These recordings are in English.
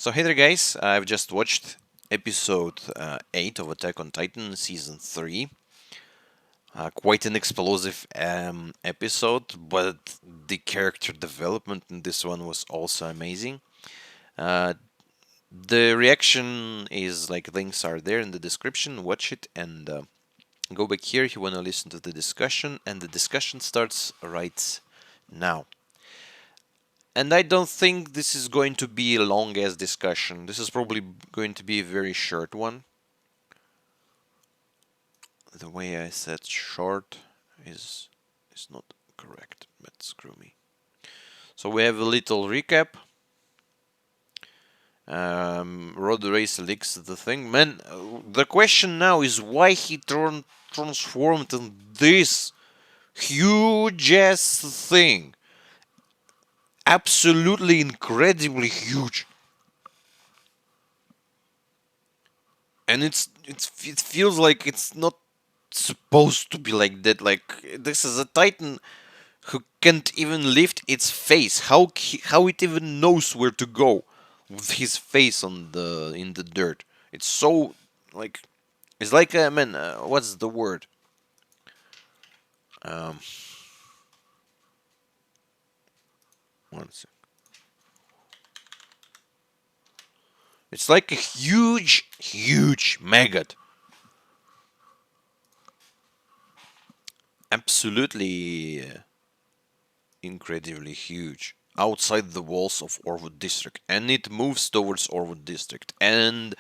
So hey there guys, I've just watched episode 8 of Attack on Titan season 3. Quite an explosive episode, but the character development in this one was also amazing. Uh, the reaction is like links are there in the description, watch it and go back here if you want to listen to the discussion, and the discussion starts right now. And I don't think this is going to be a long as discussion. This is probably going to be a very short one. The way I said short is not correct, but screw me. So we have a little recap. Road race leaks the thing. Man, the question now is why he transformed in this huge ass thing. Absolutely incredibly huge. And it feels like it's not supposed to be like that. Like, this is a Titan who can't even lift its face. How it even knows where to go with his face on the in the dirt? It's so like it's like man. What's the word? Um, one sec. It's like a huge maggot. Absolutely incredibly huge outside the walls of Orwood District, and it moves towards Orwood District. And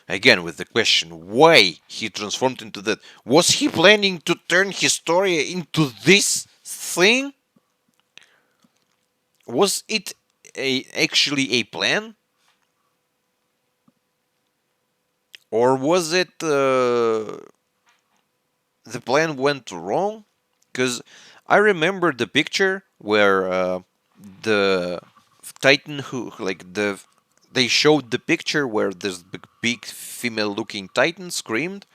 again, with the question why he transformed into that. Was he planning to turn Historia into this thing? Was it actually a plan? Or was it the plan went wrong? Because I remember the picture where the Titan like they showed the picture where this big female looking Titan screamed,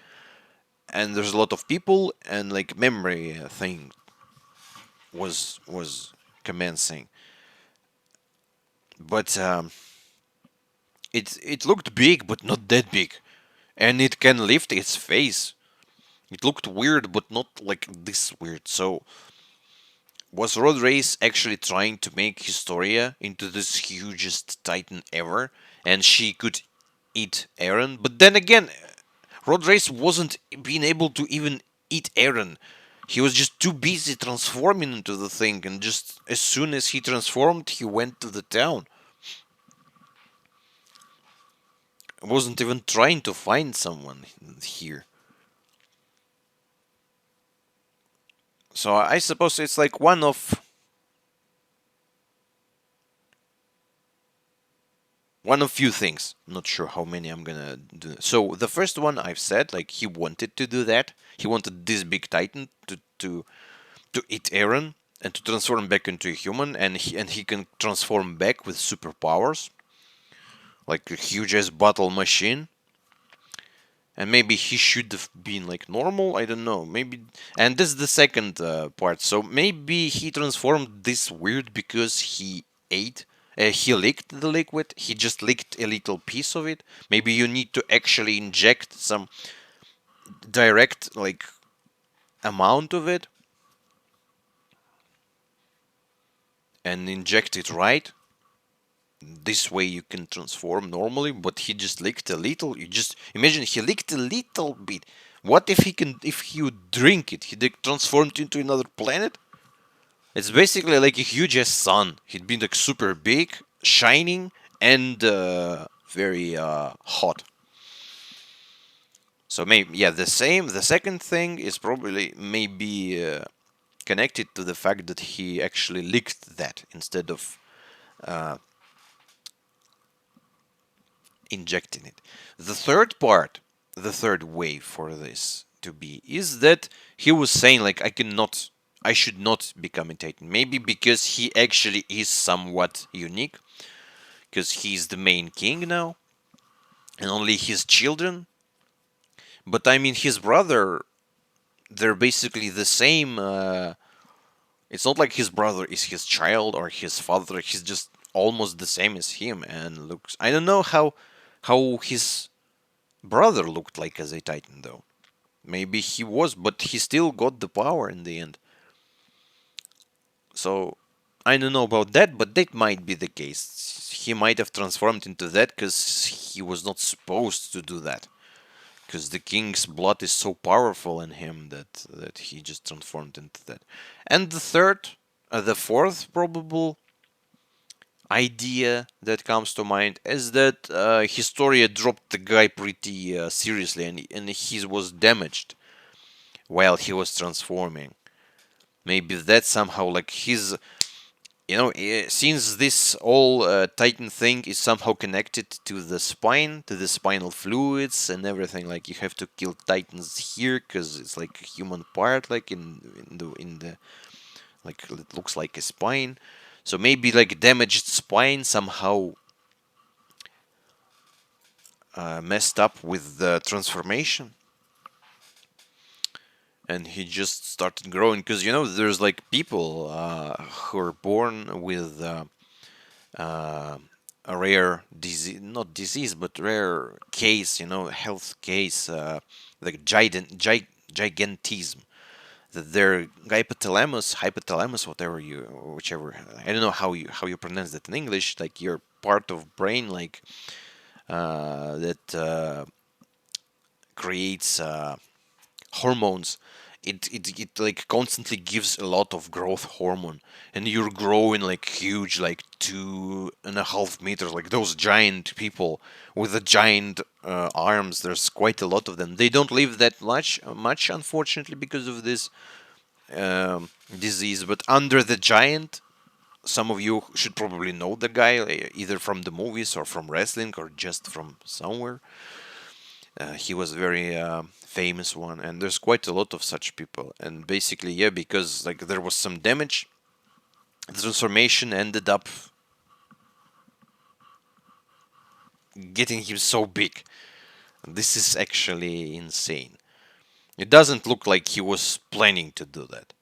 and there's a lot of people, and like memory thing was commencing, but it looked big but not that big, and it can lift its face. It looked weird but not like this weird. So was Road Race actually trying to make Historia into this hugest Titan ever, and she could eat Eren? But then again, Road Race wasn't being able to even eat Eren. He was just too busy transforming into the thing, and just as soon as he transformed, he went to the town. Wasn't even trying to find someone here. So I suppose it's like one of few things. I'm not sure how many I'm gonna do. So the first one I've said, like he wanted to do that. He wanted this big titan to eat Eren and to transform back into a human, and he can transform back with superpowers, like a huge ass battle machine. And maybe he should have been like normal. I don't know. Maybe, and this is the second part. So maybe he transformed this weird because he ate. He licked the liquid. He just licked a little piece of it. Maybe you need to actually inject some direct like amount of it and inject it right. This way you can transform normally, but he just licked a little. You just imagine he licked a little bit. What if if he would drink it, he'd transformed into another planet? It's basically like a huge ass sun. He'd been like super big, shining, and very hot. So maybe, yeah, the same. The second thing is probably maybe connected to the fact that he actually licked that instead of uh, injecting it. The third part, the third way for this to be, is that he was saying like I should not become a Titan. Maybe because he actually is somewhat unique, because he's the main king now, and only his children. But I mean, his brother, they're basically the same. It's not like his brother is his child or his father. He's just almost the same as him and looks. I don't know how his brother looked like as a Titan though. Maybe he was, but he still got the power in the end. So I don't know about that, but that might be the case. He might have transformed into that because he was not supposed to do that. Because the king's blood is so powerful in him that he just transformed into that. And the fourth probable idea that comes to mind is that Historia dropped the guy pretty seriously, and he was damaged while he was transforming. Maybe that somehow like his since this all Titan thing is somehow connected to the spine, to the spinal fluids and everything, like you have to kill Titans here because it's like a human part, like in the like it looks like a spine. So maybe like damaged spine somehow messed up with the transformation, and he just started growing because there's like people who are born with uh, a rare disease, not disease, but rare case, health case, like gigantism. That their hypothalamus, whatever whichever, I don't know how you pronounce that in English. Like your part of brain, like that creates hormones. It like constantly gives a lot of growth hormone, and you're growing like huge, like 2.5 meters, like those giant people with the giant arms. There's quite a lot of them. They don't live that much, unfortunately, because of this disease. But under the giant, some of you should probably know the guy, either from the movies or from wrestling or just from somewhere. He was very famous one, and there's quite a lot of such people. And basically, yeah, because like there was some damage, the transformation ended up getting him so big. This is actually insane. It doesn't look like he was planning to do that.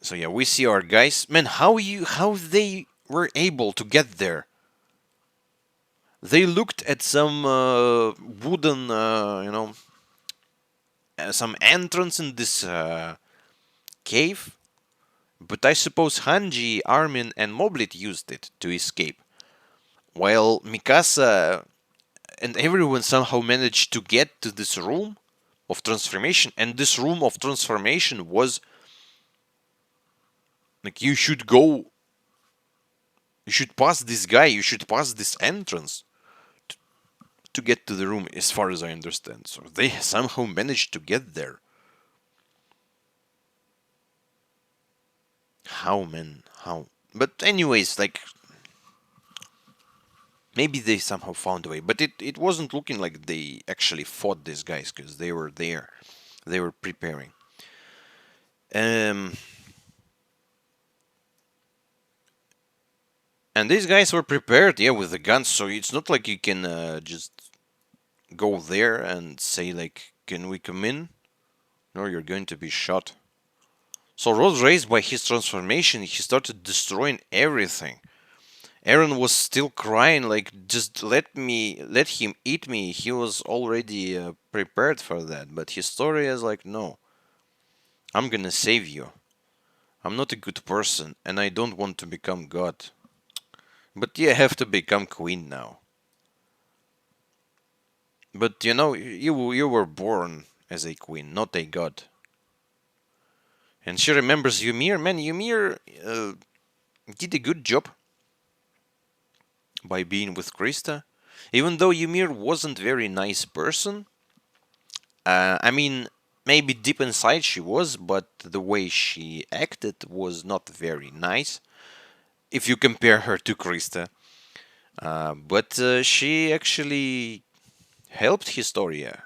So yeah, we see our guys. Man, how they were able to get there? They looked at some wooden, some entrance in this cave. But I suppose Hanji, Armin, and Moblit used it to escape, while Mikasa and everyone somehow managed to get to this room of transformation. And this room of transformation was like you should pass this guy, you should pass this entrance to get to the room, as far as I understand. So they somehow managed to get there. How, man? How? But anyways, like maybe they somehow found a way, but it wasn't looking like they actually fought these guys because they were there. They were preparing. Um, and these guys were prepared, yeah, with the guns. So it's not like you can just go there and say like, "Can we come in?" No, you're going to be shot. So Rod raised by his transformation, he started destroying everything. Aaron was still crying, like, just let him eat me. He was already prepared for that. But Historia is like, no, I'm gonna save you. I'm not a good person, and I don't want to become God. But you have to become queen now. But you were born as a queen, not a god. And she remembers Ymir. Man, Ymir did a good job by being with Krista. Even though Ymir wasn't very nice person, I mean, maybe deep inside she was, but the way she acted was not very nice if you compare her to Krista. But she actually helped Historia.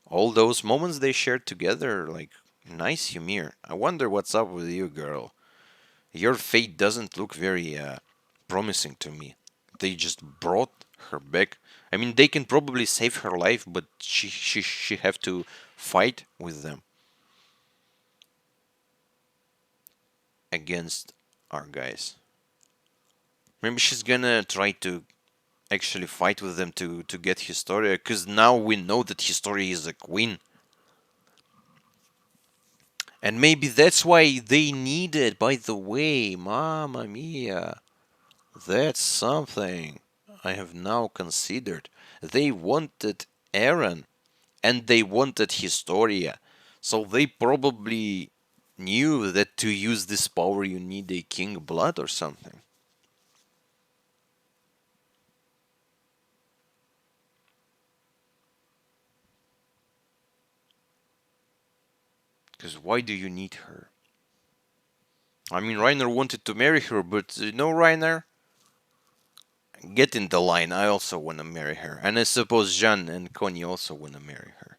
All those moments they shared together, like, nice Ymir. I wonder what's up with you, girl. Your fate doesn't look very promising to me. They just brought her back. I mean, they can probably save her life, but she have to fight with them against our guys. Maybe she's gonna try to actually fight with them to get Historia, because now we know that Historia is a queen. And maybe that's why they needed, by the way, Mamma Mia. That's something I have now considered. They wanted Aaron and they wanted Historia. So they probably knew that to use this power you need a king blood or something. Because why do you need her? I mean, Reiner wanted to marry her, but you know, Reiner, get in the line. I also want to marry her. And I suppose Jean and Connie also want to marry her.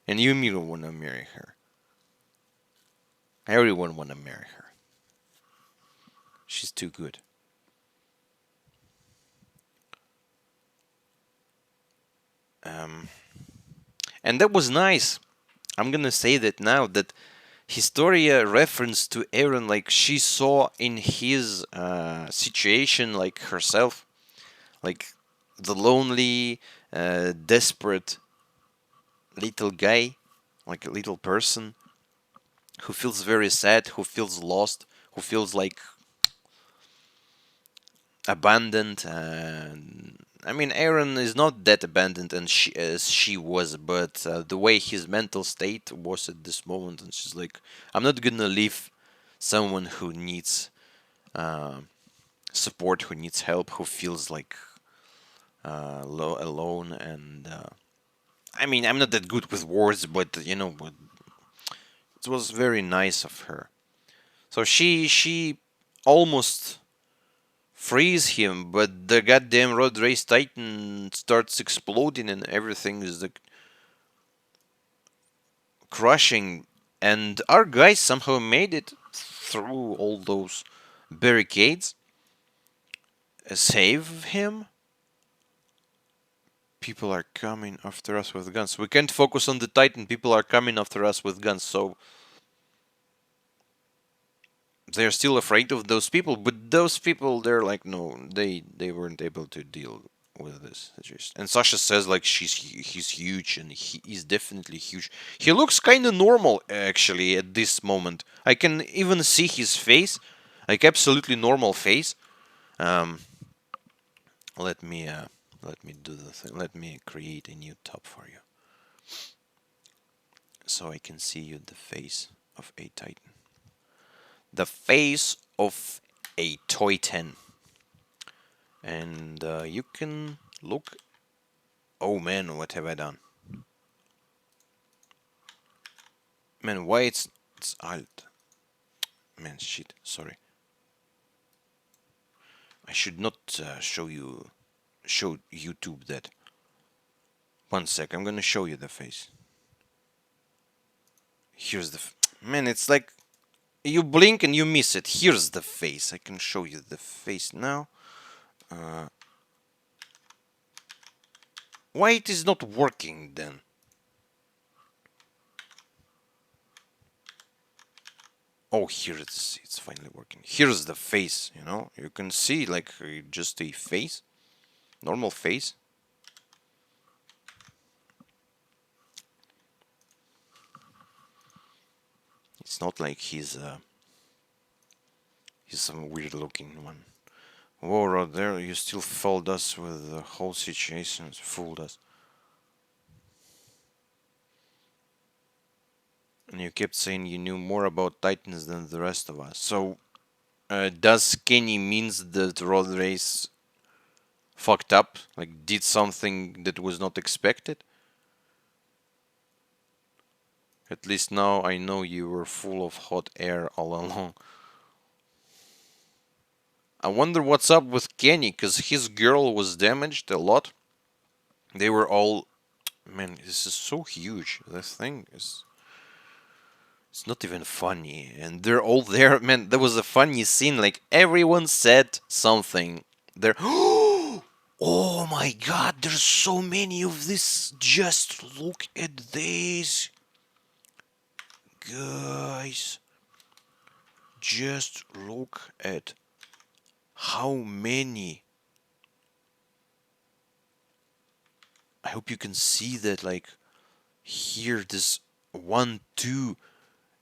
And Yumiro want to marry her. Everyone want to marry her. She's too good. Um, and that was nice. I'm gonna say that now that Historia reference to Aaron, like she saw in his situation, like herself, like the lonely, desperate little guy, like a little person who feels very sad, who feels lost, who feels like abandoned. I mean, Aaron is not that abandoned and as she was, but the way his mental state was at this moment, and she's like, I'm not gonna leave someone who needs uh, support, who needs help, who feels like alone. And I mean, I'm not that good with words, but you know, it was very nice of her. So she almost frees him, but the goddamn road race titan starts exploding and everything is like crushing. And our guys somehow made it through all those barricades, save him. People are coming after us with guns. We can't focus on the titan. People are coming after us with guns, so they're still afraid of those people. But those people, they're like, no, they weren't able to deal with this situation. And Sasha says like he's huge, and he is definitely huge. He looks kind of normal actually at this moment. I can even see his face, like absolutely normal face. Um, let me let me do the thing. Let me create a new tab for you, so I can see you the face of a titan. The face of a titan, and you can look. Oh man, what have I done? Man, why it's alt? Man, shit. Sorry. I should not show YouTube that. One sec. I'm gonna show you the face. Here's the. Man, it's like you blink and you miss it. Here's the face. I can show you the face now. Uh, why it is not working then? Oh, here it is. It's finally working. Here's the face. You know, you can see like just a face, normal face. It's not like he's some weird looking one. Whoa, right there, you still fooled us with the whole situation. Fooled us. And you kept saying you knew more about Titans than the rest of us. So, does Kenny means that Road Race fucked up? Like, did something that was not expected? At least now I know you were full of hot air all along. I wonder what's up with Kenny, because his girl was damaged a lot. They were all. Man, this is so huge. This thing is. It's not even funny. And they're all there. Man, there was a funny scene. Like, everyone said something. There. Oh my god, there's so many of this. Just look at this. Guys. Just look at how many. I hope you can see that, like, here, this one, two,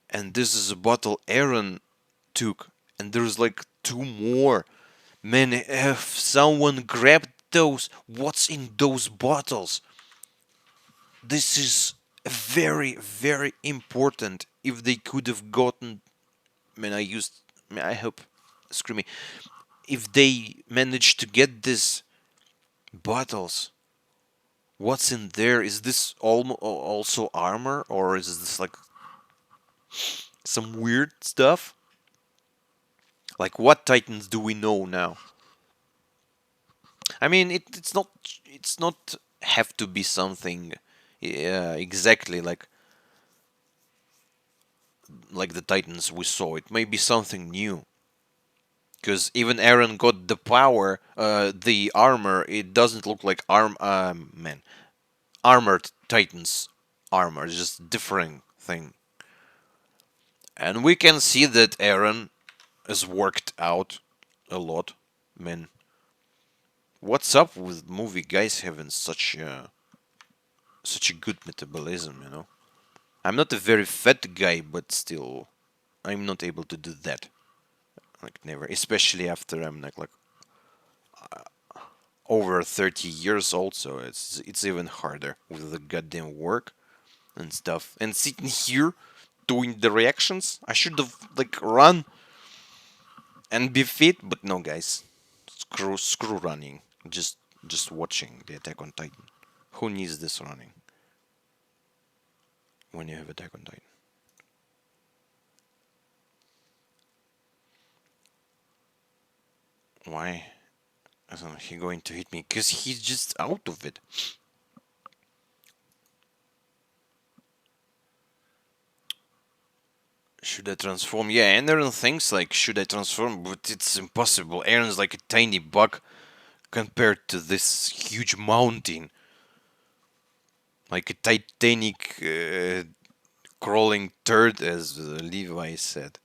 and this is a bottle Aaron took, and there's like two more. Man, if someone grabbed those, what's in those bottles? This is very, very important. If they could have gotten, man, I hope, screw me, if they managed to get this bottles, what's in there? Is this also armor, or is this like some weird stuff? Like, what titans do we know now? I mean, it's not, it's not have to be something exactly like the titans we saw. It may be something new. Because even Aaron got the power, the armor. It doesn't look like man, armored titans armor. It's just different thing. And we can see that Aaron has worked out a lot. Man, what's up with movie guys having such a good metabolism? I'm not a very fat guy, but still, I'm not able to do that. Like never, especially after I'm like over 30 years old. So it's even harder with the goddamn work and stuff. And sitting here doing the reactions, I should have like run and be fit, but no, guys, screw running. Just watching the Attack on Titan. Who needs this running when you have Attack on Titan? Why isn't he going to hit me? Because he's just out of it. Should I transform? Yeah, and Aaron thinks like, should I transform? But it's impossible. Aaron's like a tiny bug compared to this huge mountain. Like a titanic crawling turd, as Levi said.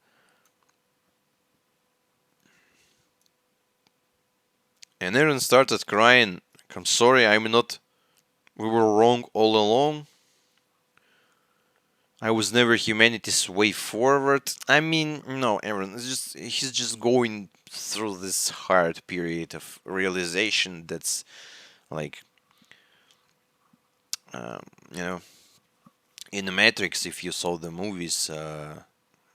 And Aaron started crying. I'm sorry, I'm not. We were wrong all along. I was never humanity's way forward. I mean, no, Aaron. He's just going through this hard period of realization. That's like, um, you know, in the Matrix. If you saw the movies,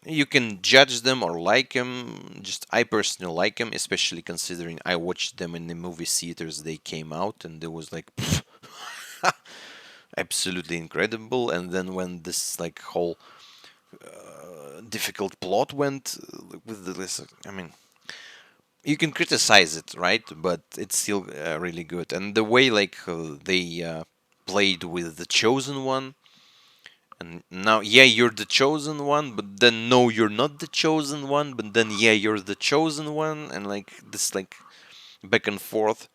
you can judge them or like them. Just I personally like them, especially considering I watched them in the movie theaters. They came out, and it was like. Absolutely incredible. And then when this like whole difficult plot went with this, I mean, you can criticize it, right? But it's still really good. And the way like they played with the chosen one, and now yeah, you're the chosen one, but then no, you're not the chosen one, but then yeah, you're the chosen one, and like this like back and forth.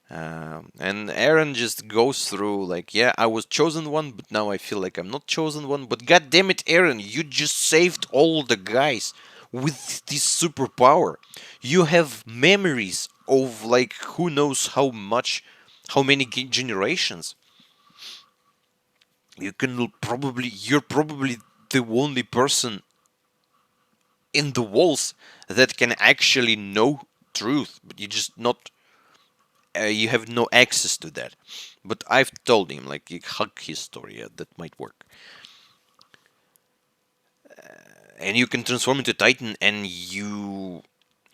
And Aaron just goes through like, yeah, I was chosen one, but now I feel like I'm not chosen one. But god damn it, Aaron, you just saved all the guys with this superpower. You have memories of like who knows how much, how many generations. You're probably the only person in the walls that can actually know truth, but you just not you have no access to that. But I've told him, like, you hug his story, that might work. And you can transform into Titan and you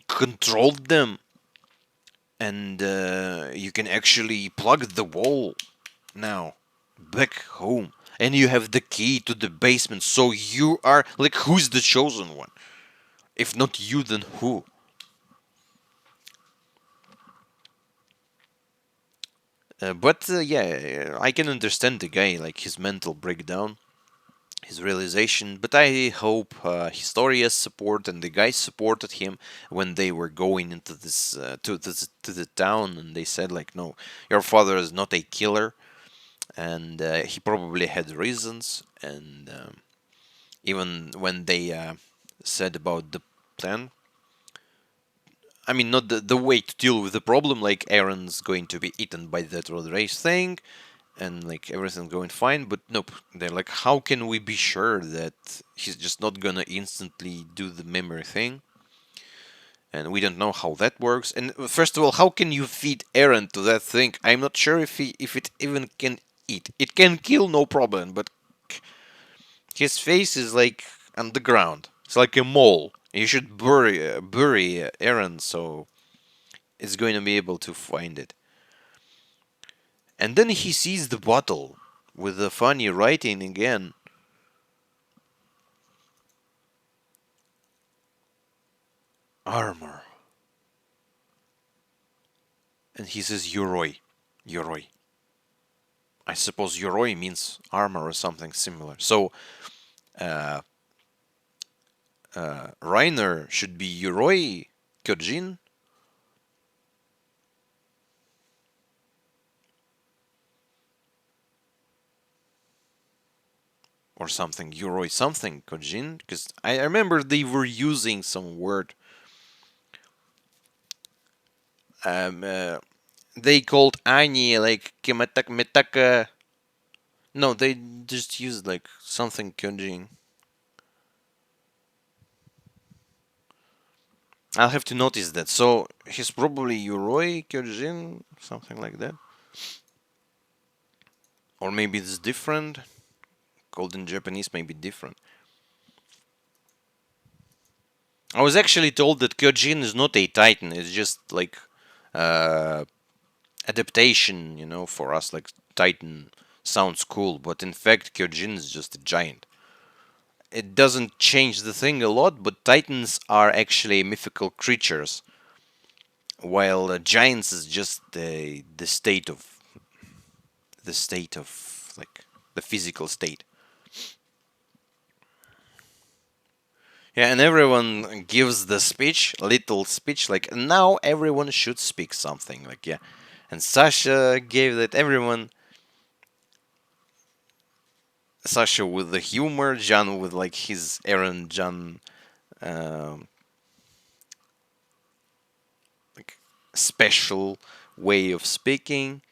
control them. And you can actually plug the wall now back home. And you have the key to the basement. So you are, like, who's the chosen one? If not you, then who? But yeah, I can understand the guy, like his mental breakdown, his realization. But I hope Historia's support and the guys supported him when they were going into this to the town, and they said like, no, your father is not a killer, and he probably had reasons. And even when they said about the plan, I mean, not the way to deal with the problem. Like Aaron's going to be eaten by that road race thing, and like everything's going fine. But nope, they're like, how can we be sure that he's just not gonna instantly do the memory thing? And we don't know how that works. And first of all, how can you feed Aaron to that thing? I'm not sure if it even can eat. It can kill, no problem, but his face is like on the ground. It's like a mole. You should bury Aaron so it's going to be able to find it. And then he sees the bottle with the funny writing again. Armor. And he says Yoroi. Yoroi. I suppose Yoroi means armor or something similar. So uh, Reiner should be Yoroi Kyojin. Or something, Yoroi something Kyojin. Because I remember they were using some word. Um, uh, they called Ani like Kimatak Metaka. No, they just used like something Kyojin. I'll have to notice that. So he's probably Yoroi Kyojin, something like that. Or maybe it's different. Called in Japanese may be different. I was actually told that Kyojin is not a titan. It's just like uh, adaptation, for us. Like titan sounds cool, but in fact Kyojin is just a giant. It doesn't change the thing a lot, but titans are actually mythical creatures, while giants is just the state of like the physical state. Yeah, and everyone gives the speech, little speech, like now everyone should speak something, like yeah. And Sasha gave that everyone. Sasha with the humor, John with like his Aaron John, um, like special way of speaking.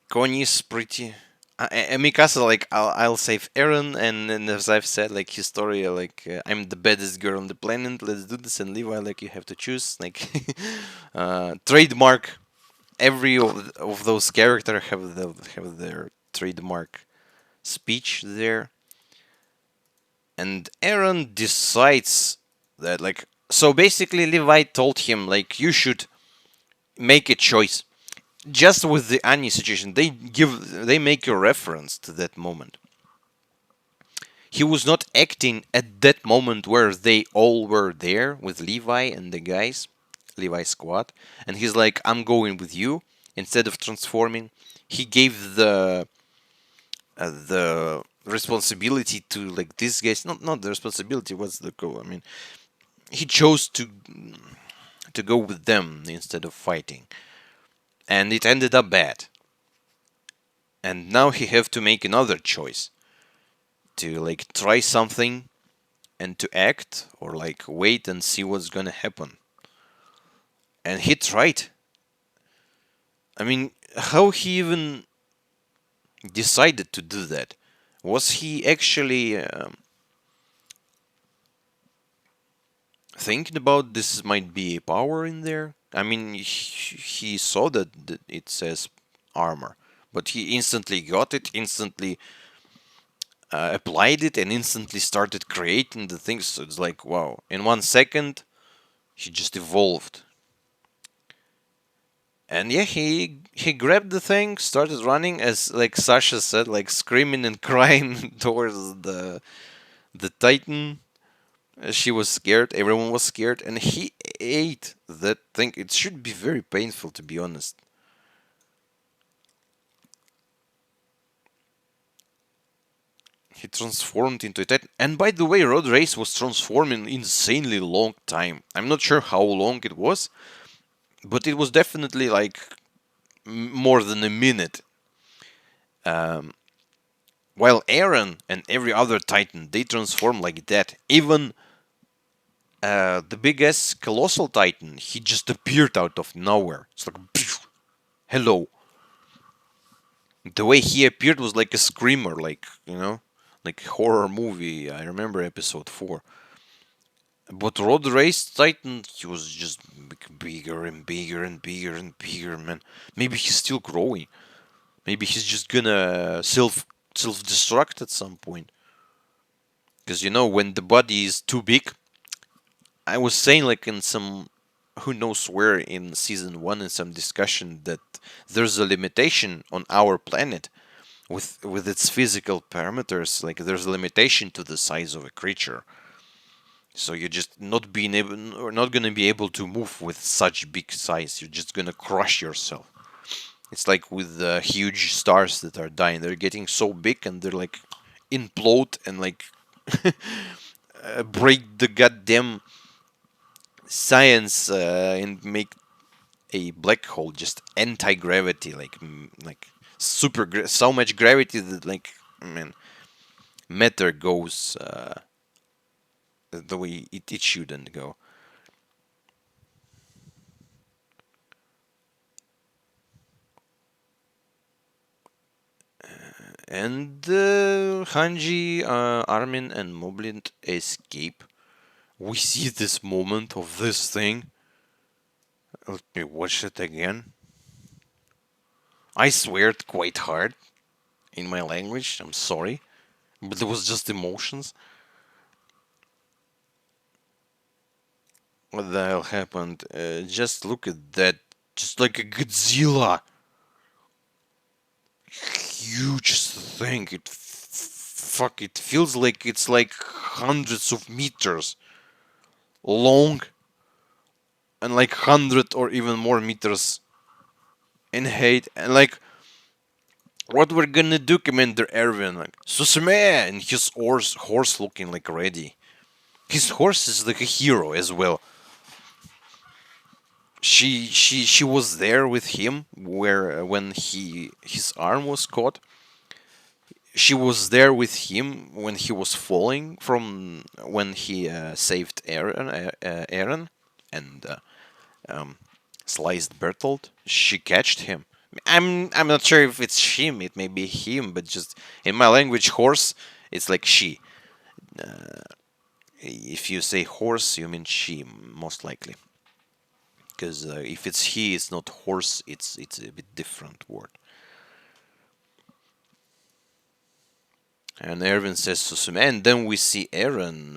Connie's pretty. Mikasa, like I'll save Aaron, and as I've said, like his story, like I'm the baddest girl on the planet. Let's do this, and Levi, like you have to choose, like trademark. Every of those characters have their trademark speech there, and Aaron decides that like so basically Levi told him like you should make a choice. Just with the Annie situation, they make a reference to that moment. He was not acting at that moment where they all were there with Levi and the guys, Levi squad, and he's like, "I'm going with you." Instead of transforming, he gave the responsibility to like these guys. Not the responsibility. What's the goal? I mean, he chose to go with them instead of fighting, and it ended up bad. And now he have to make another choice to like try something and to act or like wait and see what's gonna happen. And he tried. I mean, how he even decided to do that? Was he actually thinking about this might be a power in there? I mean, he saw that it says armor, but he instantly got it, instantly applied it, and instantly started creating the things. So it's like, wow, in 1 second, he just evolved. And yeah, he grabbed the thing, started running, as like Sasha said, like screaming and crying towards the Titan. She was scared, everyone was scared, and he ate that thing. It should be very painful, to be honest. He transformed into a Titan. And by the way, Road Race was transforming insanely long time. I'm not sure how long it was, but it was definitely like more than a minute. Um, while Aaron and every other Titan, they transform like that. Even The big ass colossal titan, he just appeared out of nowhere. It's like, hello. The way he appeared was like a screamer, like, like horror movie. I remember episode 4. But Road Race Titan, he was just bigger and bigger and bigger and bigger, man. Maybe he's still growing. Maybe he's just gonna self destruct at some point. Because when the body is too big, I was saying like in some who knows where in season 1 in some discussion that there's a limitation on our planet with its physical parameters. Like there's a limitation to the size of a creature. So you're just not gonna be able to move with such big size. You're just gonna crush yourself. It's like with the huge stars that are dying. They're getting so big and they're like implode and like break the goddamn science and make a black hole just anti-gravity, like so much gravity that like man matter goes the way it shouldn't go. And Hanji, Armin, and Moblin escape. We see this moment of this thing. Let me watch it again. I sweared quite hard in my language. I'm sorry, but it was just emotions. What the hell happened? Just look at that. Just like a Godzilla. Huge thing. Fuck, it feels like it's like hundreds of meters long and like 100 or even more meters in height. And like, what we're gonna do, Commander Erwin? Like, Susume! And his horse looking like ready. His horse is like a hero as well. She was there with him where when his arm was caught. She was there with him when he was falling from when he saved Aaron and um, sliced Bertolt. She catched him. I'm not sure if it's him. It may be him, but just in my language, horse. It's like she. If you say horse, you mean she, most likely. Because if it's he, it's not horse. It's a bit different word. And Erwin says Susume, and then we see Aaron,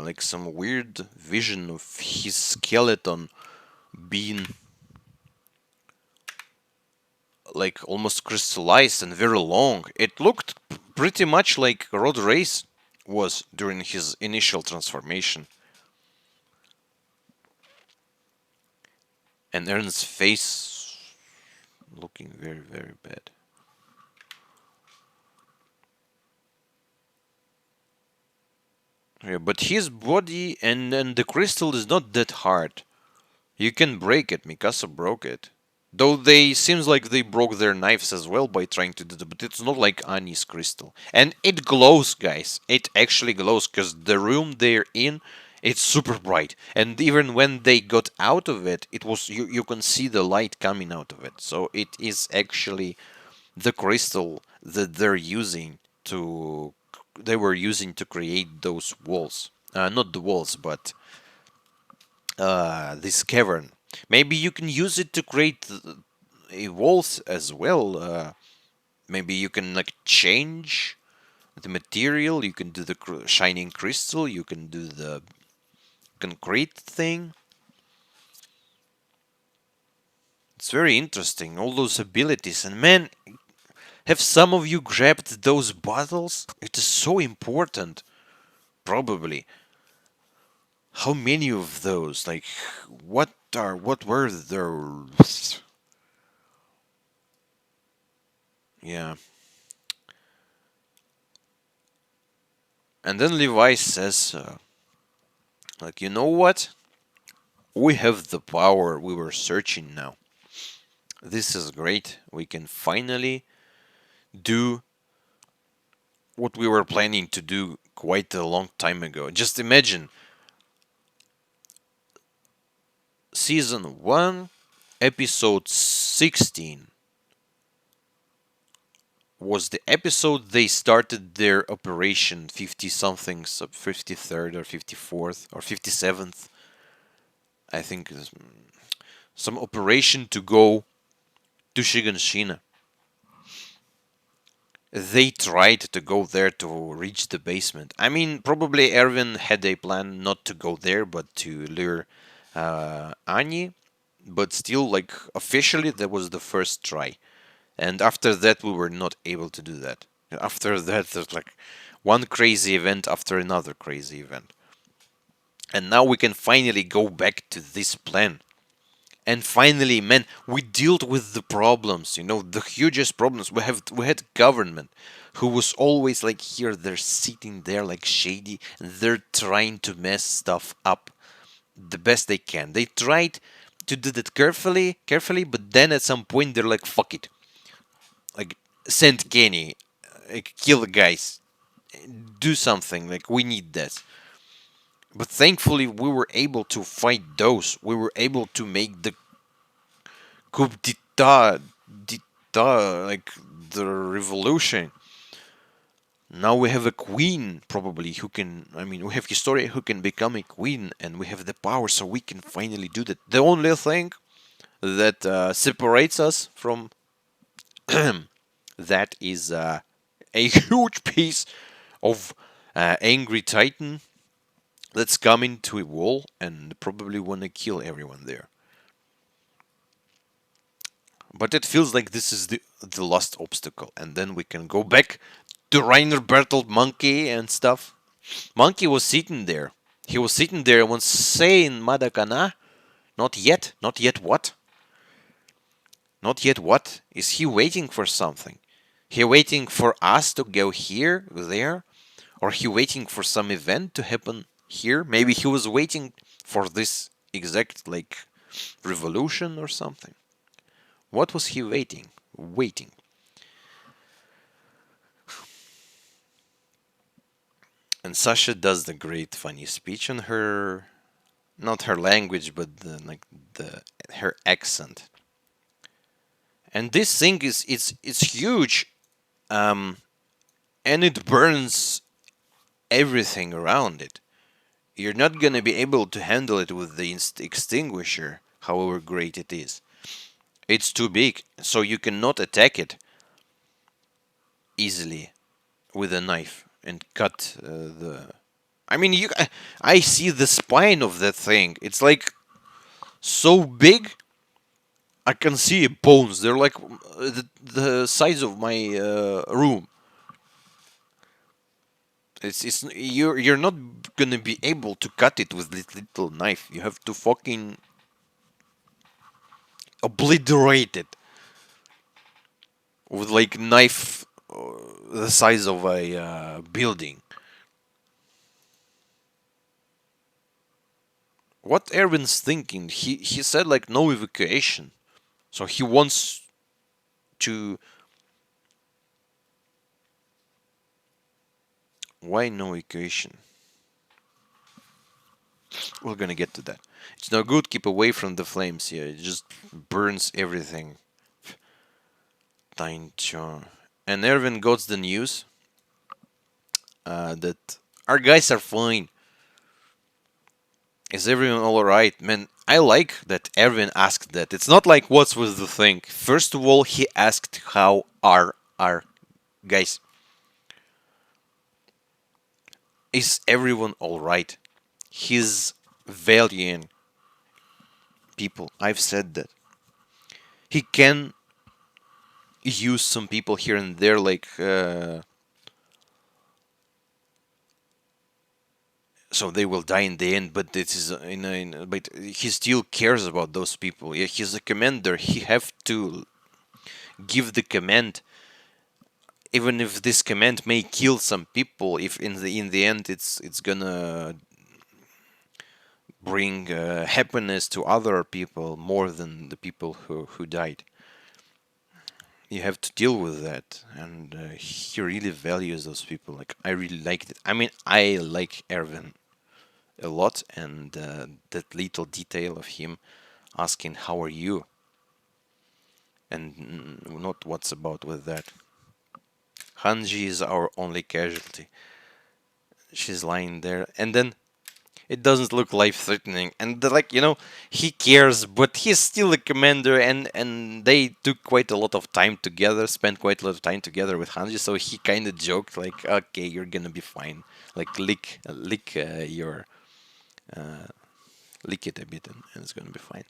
like some weird vision of his skeleton being like almost crystallized and very long. It looked pretty much like Rod Race was during his initial transformation. And Aaron's face looking very, very bad. Yeah, but his body and the crystal is not that hard. You can break it. Mikasa broke it. Though they seems like they broke their knives as well by trying to do that, but it's not like Ani's crystal. And it glows, guys. It actually glows because the room they're in, it's super bright. And even when they got out of it, it was you can see the light coming out of it. So it is actually the crystal that they were using to create those walls. Not the walls, but this cavern. Maybe you can use it to create walls as well. Maybe you can like change the material. You can do the shining crystal. You can do the concrete thing. It's very interesting. All those abilities. And man, have some of you grabbed those bottles? It is so important. Probably. How many of those? Like, what were those? Yeah. And then Levi says, like, you know what? We have the power we were searching now. This is great. We can finally do what we were planning to do quite a long time ago. Just imagine season 1, episode 16 was the episode they started their operation 50 something, so 53rd or 54th or 57th. I think some operation to go to Shiganshina. They tried to go there to reach the basement. I mean, probably Erwin had a plan not to go there, but to lure Annie. But still, like, officially, that was the first try. And after that, we were not able to do that. After that, there's like one crazy event after another crazy event. And now we can finally go back to this plan. And finally, man, we dealt with the problems, the hugest problems. We had government who was always like here, they're sitting there like shady, and they're trying to mess stuff up the best they can. They tried to do that carefully, but then at some point they're like, fuck it. Like, send Kenny, like, kill the guys, do something, like, we need that. But thankfully, we were able to fight those. We were able to make the coup d'etat, like the revolution. Now we have a queen, probably, who can. I mean, we have Historia who can become a queen, and we have the power, so we can finally do that. The only thing that separates us from that is a huge piece of angry titan that's coming to a wall and probably want to kill everyone there. But it feels like this is the last obstacle, and then we can go back to Rainer Bertolt Monkey and stuff. Monkey was sitting there. He was sitting there and was saying, Madakana, not yet, not yet what? Not yet what? Is he waiting for something? He waiting for us to go here, there? Or he waiting for some event to happen here? Maybe he was waiting for this exact, like, revolution or something. What was he waiting? Waiting. And Sasha does the great funny speech in her, not her language, but the her accent. And this thing is it's huge, um, and it burns everything around it. You're not gonna be able to handle it with the extinguisher, however great it is. It's too big, so you cannot attack it easily with a knife and cut the. I mean, I see the spine of that thing. It's like so big. I can see bones. They're like the size of my room. It's you're not gonna be able to cut it with this little knife. You have to fucking obliterate it with like knife the size of a building. What Erwin's thinking? He said like no evacuation, so he wants to. Why no evacuation? We're gonna get to that. It's no good. Keep away from the flames here. It just burns everything. And Erwin got the news that our guys are fine. Is everyone alright? Man, I like that Erwin asked that. It's not like what was the thing. First of all, he asked how are our guys. Is everyone alright? He's valuing people. I've said that. He can use some people here and there, like so they will die in the end. But it is but he still cares about those people. Yeah, he's a commander. He have to give the command, even if this command may kill some people. If in the end it's gonna bring happiness to other people more than the people who died. You have to deal with that, and he really values those people. Like, I really liked it. I mean, I like Erwin a lot, and that little detail of him asking how are you, and not what's about with that. Hanji is our only casualty. She's lying there, and then it doesn't look life-threatening, and like he cares, but he's still a commander, and they took quite a lot of time together, spent quite a lot of time together with Hanji, so he kind of joked like, "Okay, you're gonna be fine. Like lick your lick it a bit, and it's gonna be fine."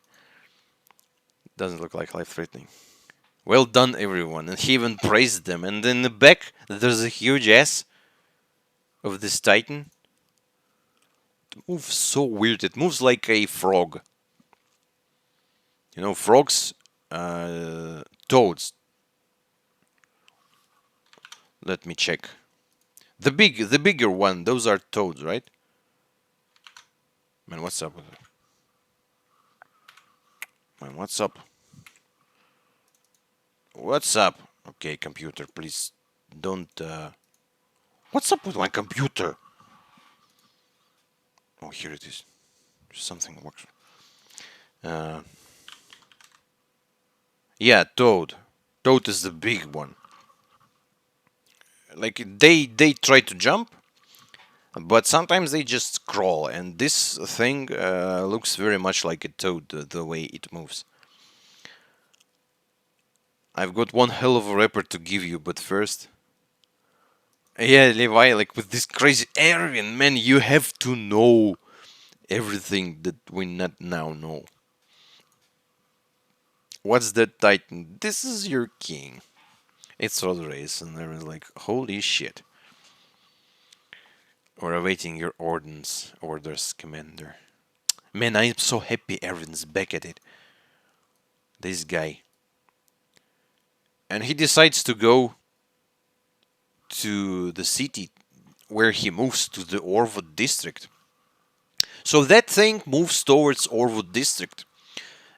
Doesn't look like life-threatening. Well done, everyone, and he even praised them. And in the back, there's a huge ass of this Titan. It moves so weird. It moves like a frog. Frogs, toads. Let me check. The bigger one. Those are toads, right? Man, what's up with it? Man, what's up? What's up? Okay, computer, please don't. What's up with my computer? Oh, here it is. Something works. Uh, yeah, toad. Toad is the big one. Like they try to jump, but sometimes they just crawl, and this thing looks very much like a toad, the way it moves. I've got one hell of a report to give you, but first... Yeah, Levi, like with this crazy Aryan, man, you have to know everything that we not now know. What's that Titan? This is your king. It's road race, and everyone's like, holy shit. We're awaiting your orders, Commander. Man, I'm so happy Aaron's back at it. This guy. And he decides to go to the city where he moves to the Orwood district. So that thing moves towards Orwood district.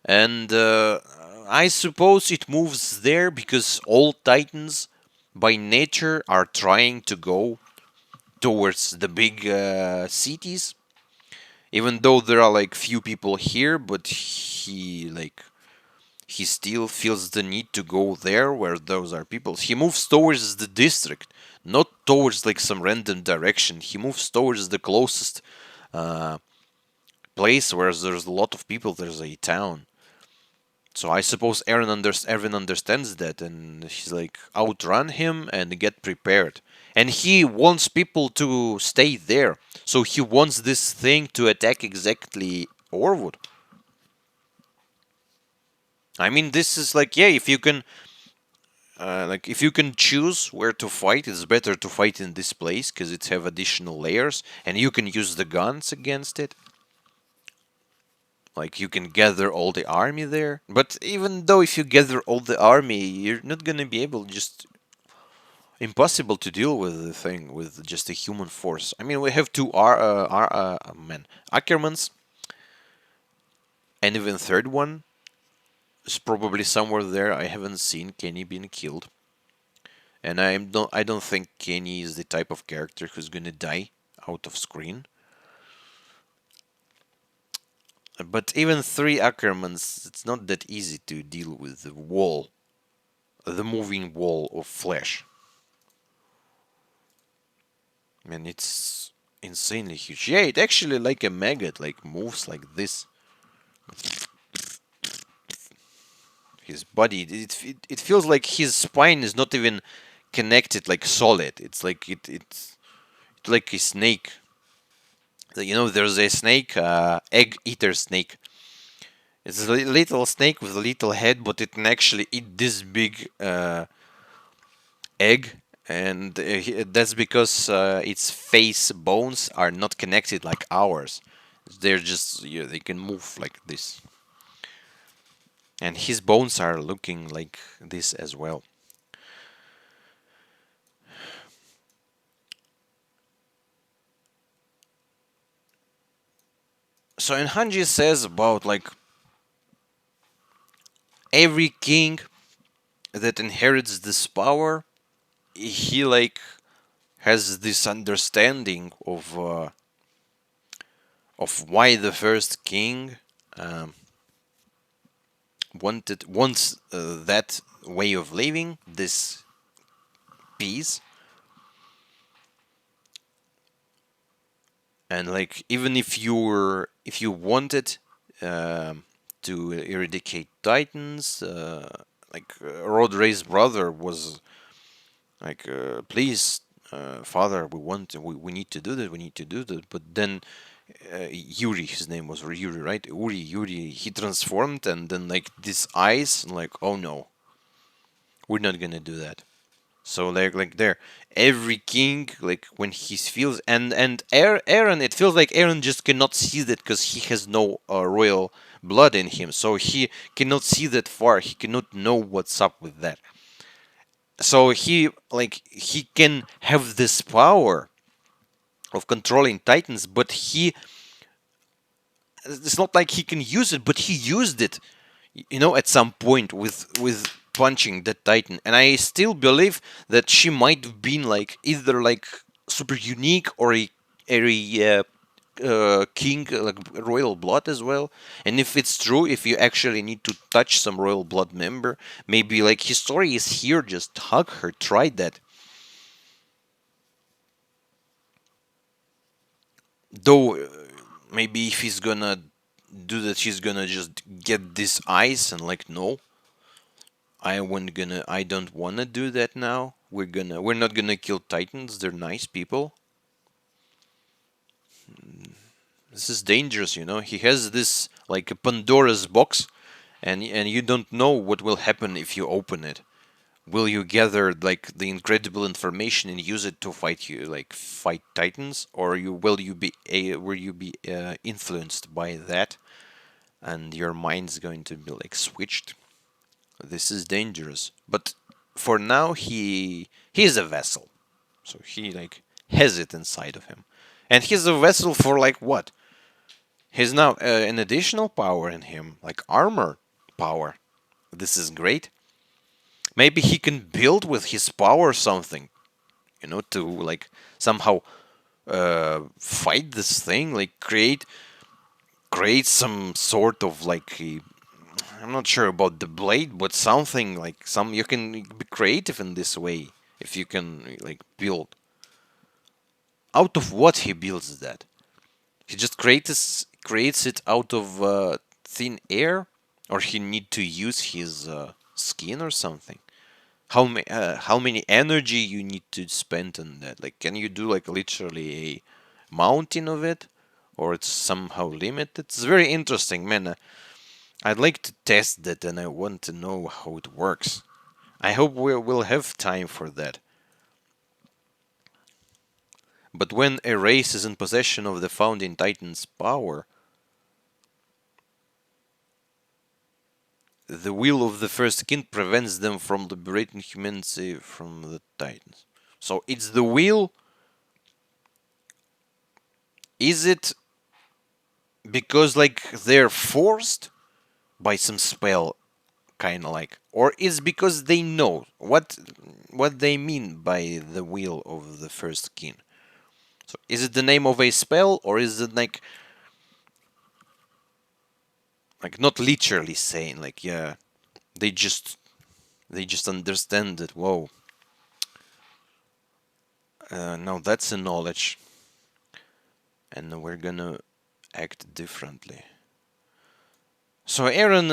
And I suppose it moves there because all Titans by nature are trying to go towards the big cities. Even though there are like few people here, but he still feels the need to go there where those are people. He moves towards the district, not towards like some random direction. He moves towards the closest uh, place where there's a lot of people. There's a town. So I suppose Aaron understands that, and he's like, outrun him and get prepared. And he wants people to stay there. So he wants this thing to attack exactly Orwood. I mean, this is like, yeah, if you can if you can choose where to fight, it's better to fight in this place because it have additional layers, and you can use the guns against it. Like you can gather all the army there, but even though if you gather all the army, you're not gonna be able. Just impossible to deal with the thing with just a human force. I mean, we have two Ackermans, and even third one is probably somewhere there. I haven't seen Kenny being killed. And I don't think Kenny is the type of character who's gonna die out of screen. But even three Ackermans, it's not that easy to deal with the wall, the moving wall of flesh. Man, it's insanely huge. Yeah, it actually like a maggot, like moves like this. His body, it feels like his spine is not even connected, like solid. It's like it's like a snake. There's a snake, egg eater snake. It's a little snake with a little head, but it can actually eat this big egg, and that's because its face bones are not connected like ours. They're just they can move like this, and his bones are looking like this as well. So, and Hanji says about like every king that inherits this power, he like has this understanding of why the first king um, wants that way of living, this peace, and like even if you wanted to eradicate titans, Rod Ray's brother was like, please, father, we need to do that, we need to do that. But then Yuri, his name was Yuri, right? Yuri, he transformed, and then like these eyes, like, oh no, we're not gonna do that. So like there, every king, like when he feels, and Aaron, it feels like Aaron just cannot see that because he has no royal blood in him, so he cannot see that far. He cannot know what's up with that. So he can have this power of controlling titans, but he it's not like he can use it, but he used it, at some point with punching the titan. And I still believe that she might have been like either like super unique or a king, like royal blood as well. And if it's true, if you actually need to touch some royal blood member, maybe like his story is here, just hug her, try that. Though maybe if he's gonna do that, he's gonna just get this ice and like, no, I don't wanna do that now. We're not gonna kill titans. They're nice people. This is dangerous, He has this like a Pandora's box, and you don't know what will happen if you open it. Will you gather like the incredible information and use it to fight titans, or will you be influenced by that, and your mind's going to be like switched? This is dangerous. But for now, he is a vessel, so he like has it inside of him, and he's a vessel for like what? He's now an additional power in him, like armor power. This is great. Maybe he can build with his power something, to like somehow fight this thing, like create some sort of like I'm not sure about the blade, but something like some you can be creative in this way if you can like build. Out of what he builds that? He just creates it out of thin air, or he need to use his skin or something. How many energy you need to spend on that? Like, can you do like literally a mountain of it, or it's somehow limited? It's very interesting, man. I'd like to test that, and I want to know how it works. I hope we'll have time for that. But when a race is in possession of the founding titan's power, the will of the first king prevents them from liberating humanity from the titans. So it's the will. Is it because like they're forced by some spell, kind of like, or is because they know what they mean by the will of the first king? So is it the name of a spell, or is it like not literally saying like, yeah, they just they just understand that, whoa, no, that's a knowledge, and we're gonna act differently. So Aaron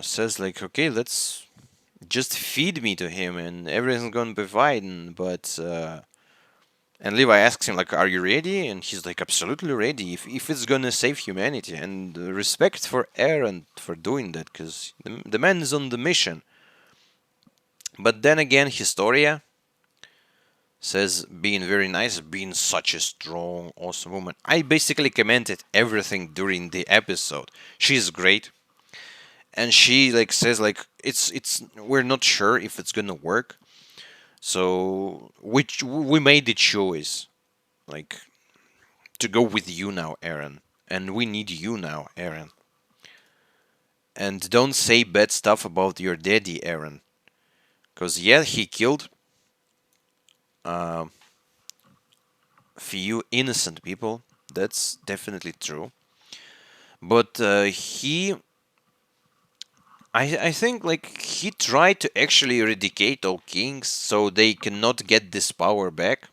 says like, okay, let's just feed me to him and everything's gonna be fine. But and Levi asks him like, are you ready? And he's like, absolutely ready if it's gonna save humanity. And respect for Aaron for doing that, because the man is on the mission. But then again, Historia says being very nice, being such a strong, awesome woman. I basically commented everything during the episode. She's great, and she like says like it's we're not sure if it's gonna work. So which we made the choice like to go with you now, Aaron, and we need you now, Aaron. And don't say bad stuff about your daddy, Aaron, because yeah, he killed uh, few innocent people. That's definitely true. But he I think like he tried to actually eradicate all kings so they cannot get this power back.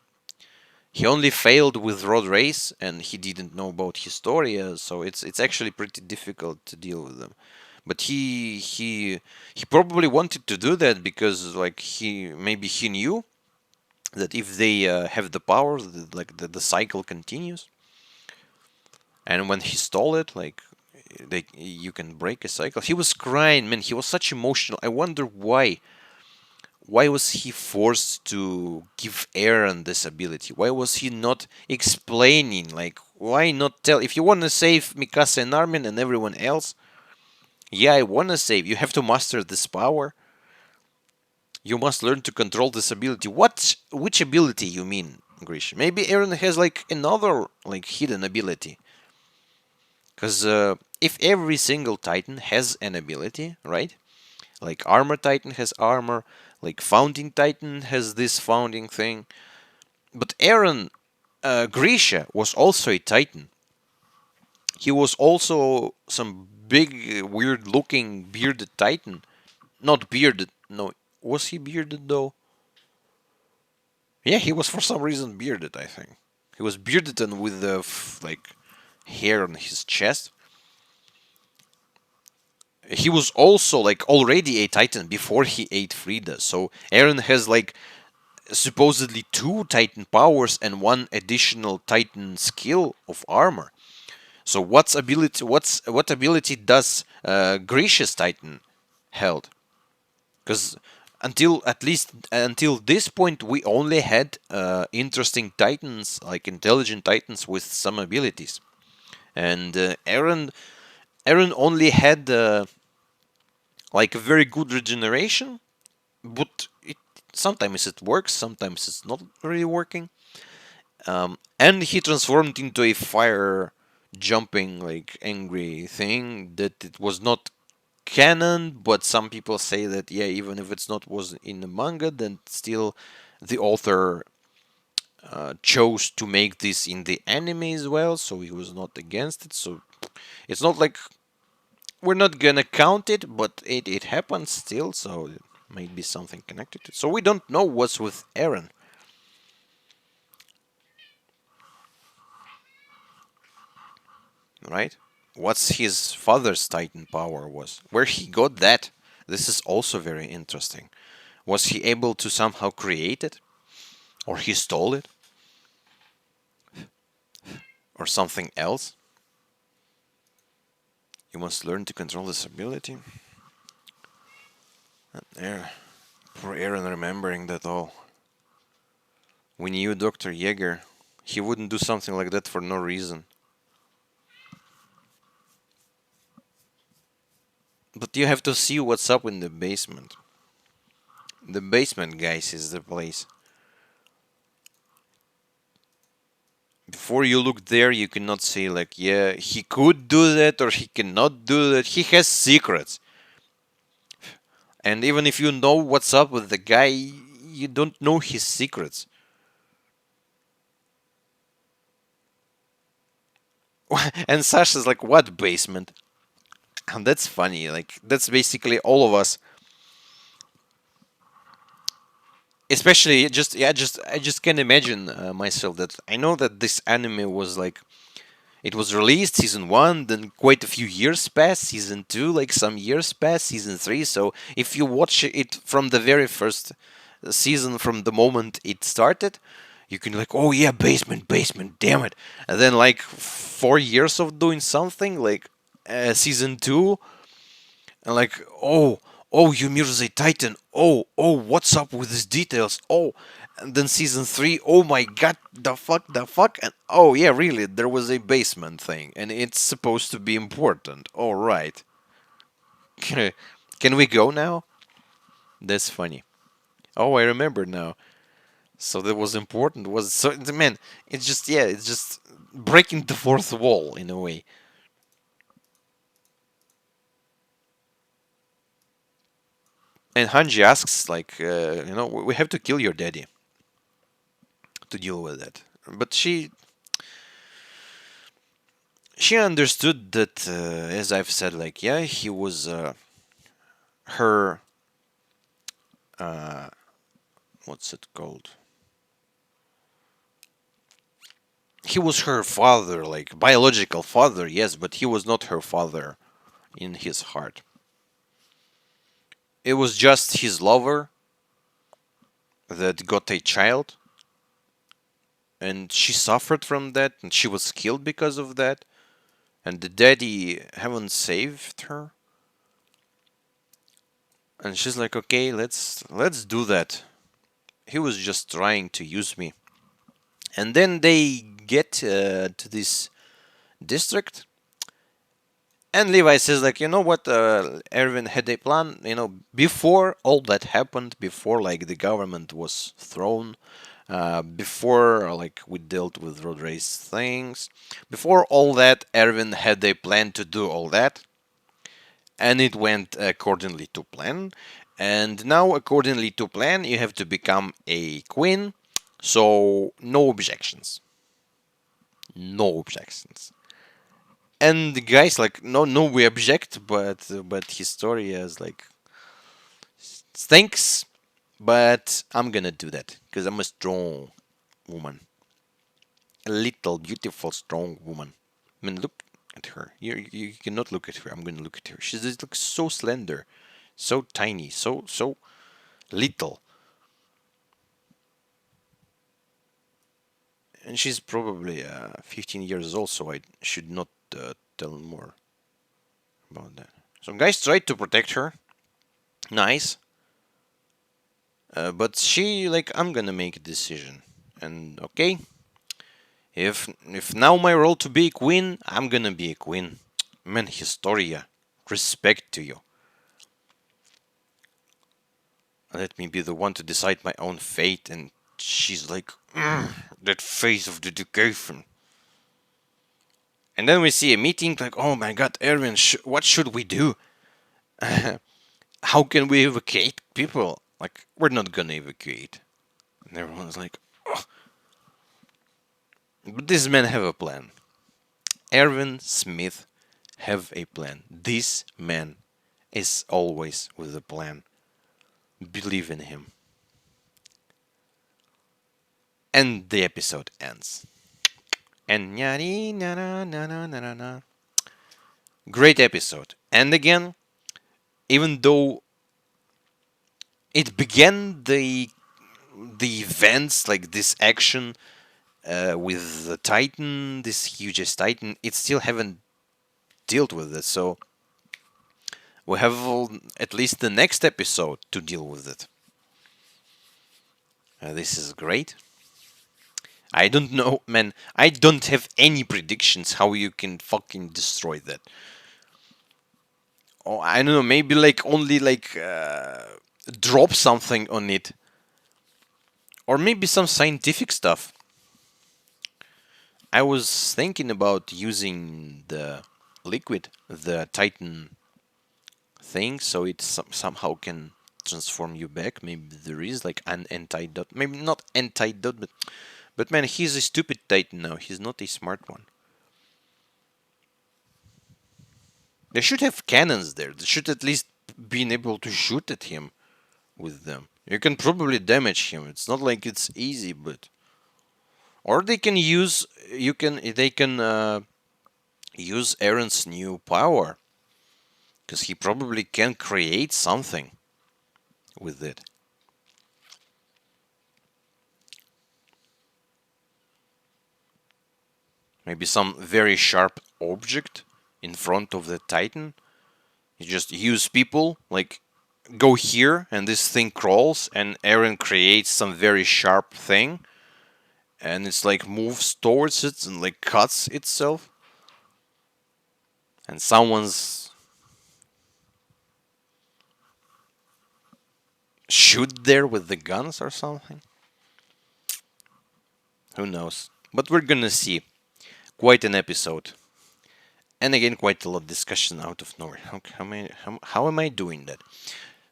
He only failed with Rod Race, and he didn't know about Historia, so it's actually pretty difficult to deal with them. But he probably wanted to do that because like he knew that if they have the power, the cycle continues. And when he stole it, like you can break a cycle. He was crying, man. He was such emotional. I wonder why. Why was he forced to give Aaron this ability? Why was he not explaining? Like, why not tell? If you want to save Mikasa and Armin and everyone else, yeah, I want to save. You have to master this power. You must learn to control this ability. What? Which ability you mean, Grish? Maybe Aaron has like another like hidden ability. Because if every single Titan has an ability, right? Like Armor Titan has armor, like Founding Titan has this founding thing. But Aaron Grisha was also a Titan. He was also some big, weird looking bearded Titan. Not bearded, no. Was he bearded though? Yeah, he was for some reason bearded, I think. He was bearded and with the like hair on his chest. He was also like already a Titan before he ate Frida. So Aaron has like supposedly two Titan powers and one additional Titan skill of armor. So what ability does Grisha's Titan held? Because until at least until this point we only had interesting Titans, like intelligent Titans with some abilities, and Aaron only had like a very good regeneration, but sometimes it works, sometimes it's not really working. And he transformed into a fire jumping like angry thing that it was not canon, but some people say that yeah, even if it's not was in the manga, then still the author chose to make this in the anime as well, so he was not against it. So it's not like we're not gonna count it, but it happens still, so it might be something connected to it. So we don't know what's with Aaron, right? What's his father's Titan power was? Where he got that? This is also very interesting. Was he able to somehow create it? Or he stole it? Or something else? You must learn to control this ability. There. Poor Aaron remembering that all. We knew Dr. Yeager. He wouldn't do something like that for no reason. But you have to see what's up in the basement. The basement, guys, is the place. Before you look there, you cannot say, like, yeah, he could do that or he cannot do that. He has secrets. And even if you know what's up with the guy, you don't know his secrets. And Sasha's like, what basement? And that's funny. Like, that's basically all of us. Especially, just, yeah, just, I just can imagine myself that I know that this anime was like, it was released season 1, then quite a few years passed, season 2, like some years passed, season 3. So if you watch it from the very first season, from the moment it started, you can like, oh yeah, basement, basement, damn it. And then like 4 years of doing something, like season 2, and like, oh, Ymir's a Titan. Oh, what's up with these details? Oh, and then season 3, oh my god, the fuck, and oh yeah, really, there was a basement thing, and it's supposed to be important. All right, can we go now? That's funny. Oh, I remember now. So that was important. Was so man? It's just yeah, it's just breaking the fourth wall in a way. And Hanji asks like, we have to kill your daddy to deal with that. But she understood that, as I've said, like, yeah, he was her what's it called? He was her father, like biological father, yes, but he was not her father in his heart. It was just his lover that got a child, and she suffered from that, and she was killed because of that, and the daddy haven't saved her. And she's like, okay, let's do that. He was just trying to use me. And then they get to this district, and Levi says, like, you know what, Erwin had a plan, before all that happened, before, like, the government was thrown, before, like, we dealt with road race things, before all that, Erwin had a plan to do all that, and it went accordingly to plan. And now, accordingly to plan, you have to become a queen, so no objections. No objections. And the guy's like, no, we object, but Historia is like, thanks, but I'm gonna do that because I'm a strong woman, a little beautiful strong woman. I mean, look at her. You cannot look at her. I'm gonna look at her. She just looks so slender, so tiny, so little, and she's probably 15 years old. So I should not tell more about that. So guys tried to protect her. Nice. But she, like, I'm gonna make a decision, and okay, if now my role to be a queen, I'm gonna be a queen. Man, Historia, respect to you. Let me be the one to decide my own fate. And she's like, that face of dedication. And then we see a meeting, like, oh my god, Erwin, what should we do? How can we evacuate people? Like, we're not gonna evacuate. And everyone's like, oh. But these men have a plan. Erwin Smith have a plan. This man is always with a plan. Believe in him. And the episode ends. And great episode. And again, even though it began the events, like this action with the Titan, this hugest Titan, it still haven't dealt with it. So we have at least the next episode to deal with it. This is great. I don't know, man. I don't have any predictions how you can fucking destroy that. Oh, I don't know. Maybe like only like drop something on it, or maybe some scientific stuff. I was thinking about using the liquid, the Titan thing, so it somehow can transform you back. Maybe there is like an antidote. Maybe not antidote, but man, he's a stupid Titan now. He's not a smart one. They should have cannons there. They should at least been able to shoot at him with them. You can probably damage him. It's not like it's easy, but or they can use they can use Aaron's new power because he probably can create something with it. Maybe some very sharp object in front of the Titan. You just use people, like, go here, and this thing crawls, and Aaron creates some very sharp thing, and it's like moves towards it and like cuts itself. And someone's shoot there with the guns or something. Who knows? But we're gonna see. Quite an episode. And again, quite a lot of discussion out of nowhere. How am I doing that?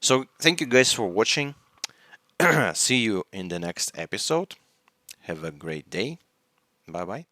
So, thank you guys for watching. See you in the next episode. Have a great day. Bye bye.